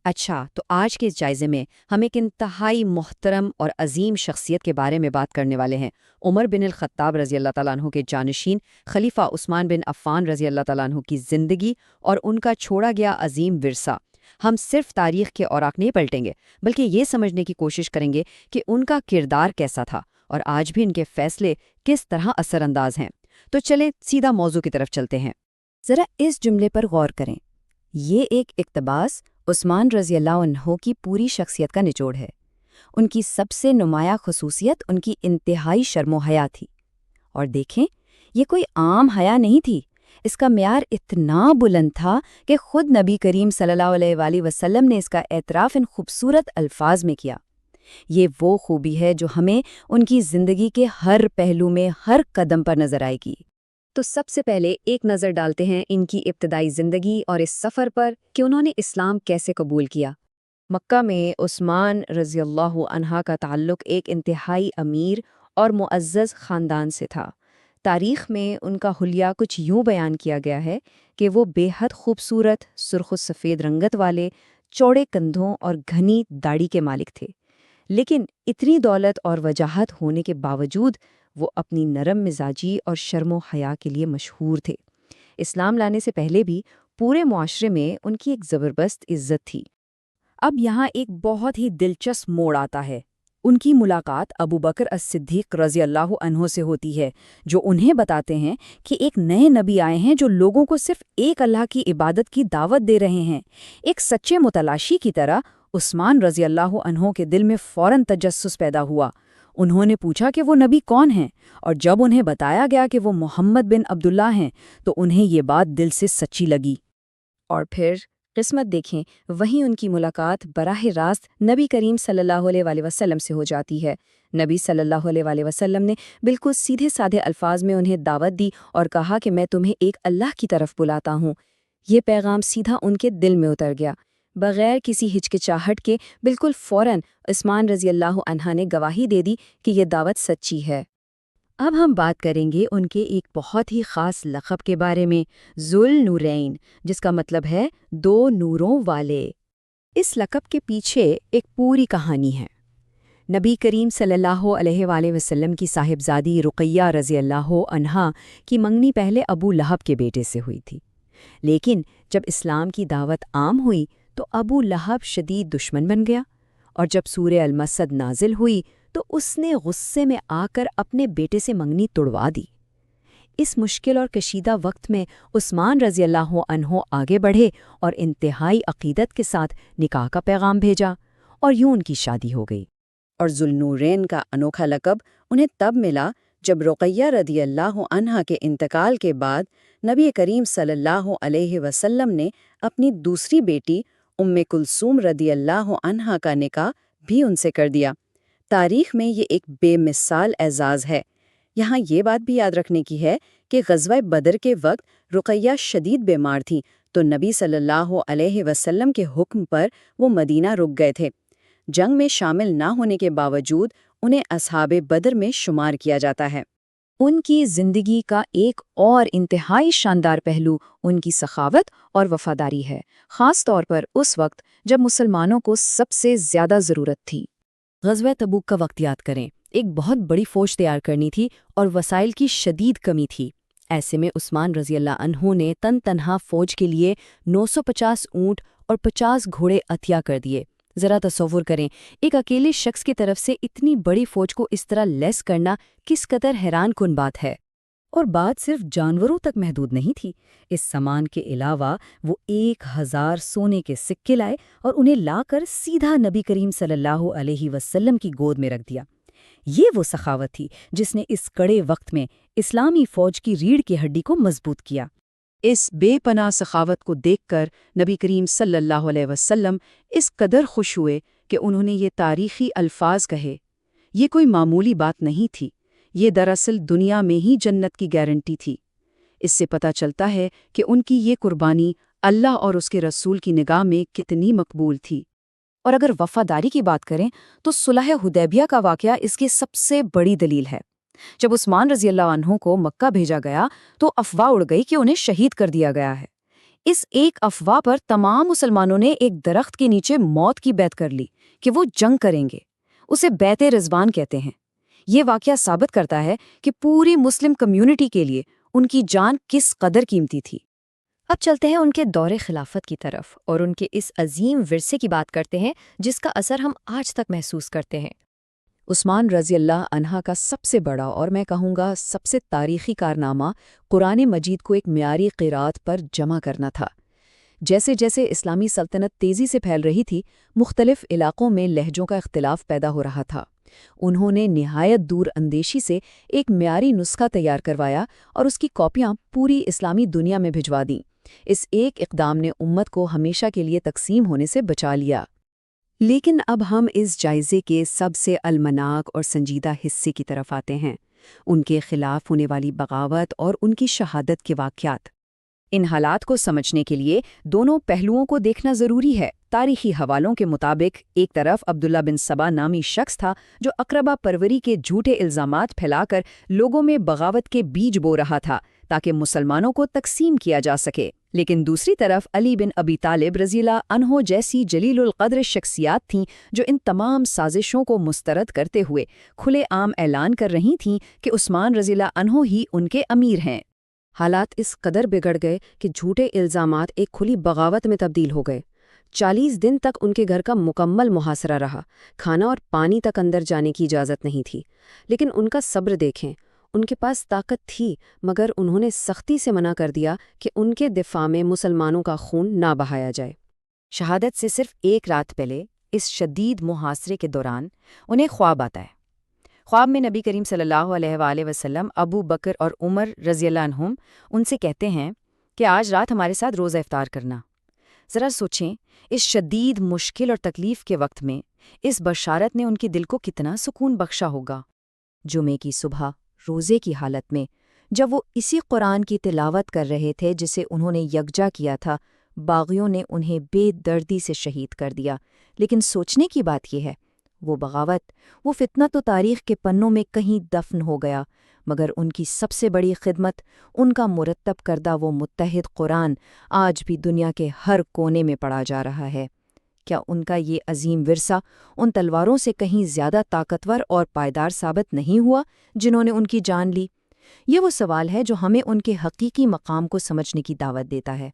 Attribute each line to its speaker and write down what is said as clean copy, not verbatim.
Speaker 1: اچھا، تو آج کے اس جائزے میں ہم ایک انتہائی محترم اور عظیم شخصیت کے بارے میں بات کرنے والے ہیں۔ عمر بن الخطاب رضی اللہ تعالیٰ عنہ کے جانشین خلیفہ عثمان بن عفان رضی اللہ تعالیٰ عنہ کی زندگی اور ان کا چھوڑا گیا عظیم ورثہ۔ ہم صرف تاریخ کے اوراق نہیں پلٹیں گے، بلکہ یہ سمجھنے کی کوشش کریں گے کہ ان کا کردار کیسا تھا اور آج بھی ان کے فیصلے کس طرح اثر انداز ہیں۔ تو چلیں سیدھا موضوع کی طرف چلتے ہیں۔ ذرا اس جملے پر غور کریں، یہ ایک اقتباس عثمان رضی اللہ عنہ کی پوری شخصیت کا نچوڑ ہے۔ ان کی سب سے نمایاں خصوصیت ان کی انتہائی شرم و حیا تھی۔ اور دیکھیں، یہ کوئی عام حیا نہیں تھی، اس کا معیار اتنا بلند تھا کہ خود نبی کریم صلی اللہ علیہ وآلہ وسلم نے اس کا اعتراف ان خوبصورت الفاظ میں کیا۔ یہ وہ خوبی ہے جو ہمیں ان کی زندگی کے ہر پہلو میں ہر قدم پر نظر آئے گی۔ تو سب سے پہلے ایک نظر ڈالتے ہیں ان کی ابتدائی زندگی اور اس سفر پر کہ انہوں نے اسلام کیسے قبول کیا۔ مکہ میں عثمان رضی اللہ عنہ کا تعلق ایک انتہائی امیر اور معزز خاندان سے تھا۔ تاریخ میں ان کا حلیہ کچھ یوں بیان کیا گیا ہے کہ وہ بے حد خوبصورت، سرخ و سفید رنگت والے، چوڑے کندھوں اور گھنی داڑھی کے مالک تھے۔ لیکن اتنی دولت اور وجاہت ہونے کے باوجود وہ اپنی نرم مزاجی اور شرم و حیا کے لیے مشہور تھے۔ اسلام لانے سے پہلے بھی پورے معاشرے میں ان کی ایک زبردست عزت تھی۔ اب یہاں ایک بہت ہی دلچسپ موڑ آتا ہے۔ ان کی ملاقات ابو بکر الصدیق رضی اللہ عنہ سے ہوتی ہے، جو انہیں بتاتے ہیں کہ ایک نئے نبی آئے ہیں جو لوگوں کو صرف ایک اللہ کی عبادت کی دعوت دے رہے ہیں۔ ایک سچے متلاشی کی طرح عثمان رضی اللہ عنہ کے دل میں فوراً تجسس پیدا ہوا۔ انہوں نے پوچھا کہ وہ نبی کون ہیں، اور جب انہیں بتایا گیا کہ وہ محمد بن عبداللہ ہیں تو انہیں یہ بات دل سے سچی لگی۔ اور پھر قسمت دیکھیں، وہیں ان کی ملاقات براہ راست نبی کریم صلی اللہ علیہ وآلہ وسلم سے ہو جاتی ہے۔ نبی صلی اللہ علیہ وآلہ وسلم نے بالکل سیدھے سادھے الفاظ میں انہیں دعوت دی اور کہا کہ میں تمہیں ایک اللہ کی طرف بلاتا ہوں۔ یہ پیغام سیدھا ان کے دل میں اتر گیا۔ بغیر کسی ہچکچاہٹ کے بالکل فوراً عثمان رضی اللہ عنہ نے گواہی دے دی کہ یہ دعوت سچی ہے۔ اب ہم بات کریں گے ان کے ایک بہت ہی خاص لقب کے بارے میں، ذو النورین، جس کا مطلب ہے دو نوروں والے۔ اس لقب کے پیچھے ایک پوری کہانی ہے۔ نبی کریم صلی اللہ علیہ وآلہ وسلم کی صاحبزادی رقیہ رضی اللہ عنہا کی منگنی پہلے ابو لہب کے بیٹے سے ہوئی تھی، لیکن جب اسلام کی دعوت عام ہوئی تو ابو لہب شدید دشمن بن گیا، اور جب سورہ المسد نازل ہوئی تو اس نے غصے میں آ کر اپنے بیٹے سے منگنی توڑوا دی۔ اس مشکل اور کشیدہ وقت میں عثمان رضی اللہ عنہ آگے بڑھے اور انتہائی عقیدت کے ساتھ نکاح کا پیغام بھیجا، اور یوں ان کی شادی ہو گئی۔ اور ذو النورین کا انوکھا لقب انہیں تب ملا جب رقیہ رضی اللہ عنہا کے انتقال کے بعد نبی کریم صلی اللہ علیہ وسلم نے اپنی دوسری بیٹی ام کلثوم رضی اللہ عنہا کا نکاح بھی ان سے کر دیا۔ تاریخ میں یہ ایک بے مثال اعزاز ہے۔ یہاں یہ بات بھی یاد رکھنے کی ہے کہ غزوہ بدر کے وقت رقیہ شدید بیمار تھیں، تو نبی صلی اللہ علیہ وسلم کے حکم پر وہ مدینہ رک گئے تھے۔ جنگ میں شامل نہ ہونے کے باوجود انہیں اصحاب بدر میں شمار کیا جاتا ہے۔ ان کی زندگی کا ایک اور انتہائی شاندار پہلو ان کی سخاوت اور وفاداری ہے، خاص طور پر اس وقت جب مسلمانوں کو سب سے زیادہ ضرورت تھی۔ غزوہ تبوک کا وقت یاد کریں، ایک بہت بڑی فوج تیار کرنی تھی اور وسائل کی شدید کمی تھی۔ ایسے میں عثمان رضی اللہ عنہ نے تنہا فوج کے لیے 950 اونٹ اور 50 گھوڑے عطیہ کر دیے۔ ذرا تصور کریں، ایک اکیلے شخص کی طرف سے اتنی بڑی فوج کو اس طرح لیس کرنا کس قدر حیران کن بات ہے۔ اور بات صرف جانوروں تک محدود نہیں تھی۔ اس سامان کے علاوہ وہ 1000 سونے کے سکے لائے اور انہیں لا کر سیدھا نبی کریم صلی اللہ علیہ وسلم کی گود میں رکھ دیا۔ یہ وہ سخاوت تھی جس نے اس کڑے وقت میں اسلامی فوج کی ریڑھ کی ہڈی کو مضبوط کیا۔ اس بے پناہ سخاوت کو دیکھ کر نبی کریم صلی اللہ علیہ وسلم اس قدر خوش ہوئے کہ انہوں نے یہ تاریخی الفاظ کہے۔ یہ کوئی معمولی بات نہیں تھی، یہ دراصل دنیا میں ہی جنت کی گارنٹی تھی۔ اس سے پتہ چلتا ہے کہ ان کی یہ قربانی اللہ اور اس کے رسول کی نگاہ میں کتنی مقبول تھی۔ اور اگر وفاداری کی بات کریں تو صلح حدیبیہ کا واقعہ اس کی سب سے بڑی دلیل ہے۔ جب عثمان رضی اللہ عنہ کو مکہ بھیجا گیا تو افواہ اڑ گئی کہ انہیں شہید کر دیا گیا ہے۔
Speaker 2: اس ایک افواہ پر تمام مسلمانوں نے ایک درخت کے نیچے موت کی بیعت کر لی کہ وہ جنگ کریں گے۔ اسے بیعت رضوان کہتے ہیں۔ یہ واقعہ ثابت کرتا ہے کہ پوری مسلم کمیونٹی کے لیے ان کی جان کس قدر قیمتی تھی۔
Speaker 1: اب چلتے ہیں ان کے دور خلافت کی طرف اور ان کے اس عظیم ورثے کی بات کرتے ہیں جس کا اثر ہم آج تک محسوس کرتے ہیں۔ عثمان رضی اللہ عنہ کا سب سے بڑا اور میں کہوں گا سب سے تاریخی کارنامہ قرآن مجید کو ایک معیاری قرات پر جمع کرنا تھا۔ جیسے جیسے اسلامی سلطنت تیزی سے پھیل رہی تھی، مختلف علاقوں میں لہجوں کا اختلاف پیدا ہو رہا تھا۔ انہوں نے نہایت دور اندیشی سے ایک معیاری نسخہ تیار کروایا اور اس کی کاپیاں پوری اسلامی دنیا میں بھجوا دیں۔ اس ایک اقدام نے امت کو ہمیشہ کے لیے تقسیم ہونے سے بچا لیا۔ لیکن اب ہم اس جائزے کے سب سے المناک اور سنجیدہ حصے کی طرف آتے ہیں، ان کے خلاف ہونے والی بغاوت اور ان کی شہادت کے واقعات۔ ان حالات کو سمجھنے کے لیے دونوں پہلوؤں کو دیکھنا ضروری ہے۔ تاریخی حوالوں کے مطابق ایک طرف عبداللہ بن سبا نامی شخص تھا جو اقربا پروری کے جھوٹے الزامات پھیلا کر لوگوں میں بغاوت کے بیج بو رہا تھا تاکہ مسلمانوں کو تقسیم کیا جا سکے۔ لیکن دوسری طرف علی بن ابی طالب رضی اللہ عنہ جیسی جلیل القدر شخصیات تھیں جو ان تمام سازشوں کو مسترد کرتے ہوئے کھلے عام اعلان کر رہی تھیں کہ عثمان رضی اللہ عنہ ہی ان کے امیر ہیں۔ حالات اس قدر بگڑ گئے کہ جھوٹے الزامات ایک کھلی بغاوت میں تبدیل ہو گئے۔ 40 دن تک ان کے گھر کا مکمل محاصرہ رہا، کھانا اور پانی تک اندر جانے کی اجازت نہیں تھی۔ لیکن ان کا صبر دیکھیں، ان کے پاس طاقت تھی مگر انہوں نے سختی سے منع کر دیا کہ ان کے دفاع میں مسلمانوں کا خون نہ بہایا جائے۔ شہادت سے صرف ایک رات پہلے اس شدید محاصرے کے دوران انہیں خواب آتا ہے۔ خواب میں نبی کریم صلی اللہ علیہ وآلہ وسلم ابو بکر اور عمر رضی اللہ عنہم ان سے کہتے ہیں کہ آج رات ہمارے ساتھ روزہ افطار کرنا۔ ذرا سوچیں، اس شدید مشکل اور تکلیف کے وقت میں اس بشارت نے ان کے دل کو کتنا سکون بخشا ہوگا۔ جمعے کی صبح روزے کی حالت میں جب وہ اسی قرآن کی تلاوت کر رہے تھے جسے انہوں نے یکجا کیا تھا، باغیوں نے انہیں بے دردی سے شہید کر دیا۔ لیکن سوچنے کی بات یہ ہے، وہ بغاوت، وہ فتنہ تو تاریخ کے پنوں میں کہیں دفن ہو گیا، مگر ان کی سب سے بڑی خدمت، ان کا مرتب کردہ وہ متحد قرآن آج بھی دنیا کے ہر کونے میں پڑھا جا رہا ہے۔ کیا ان کا یہ عظیم ورثہ ان تلواروں سے کہیں زیادہ طاقتور اور پائیدار ثابت نہیں ہوا جنہوں نے ان کی جان لی؟ یہ وہ سوال ہے جو ہمیں ان کے حقیقی مقام کو سمجھنے کی دعوت دیتا ہے۔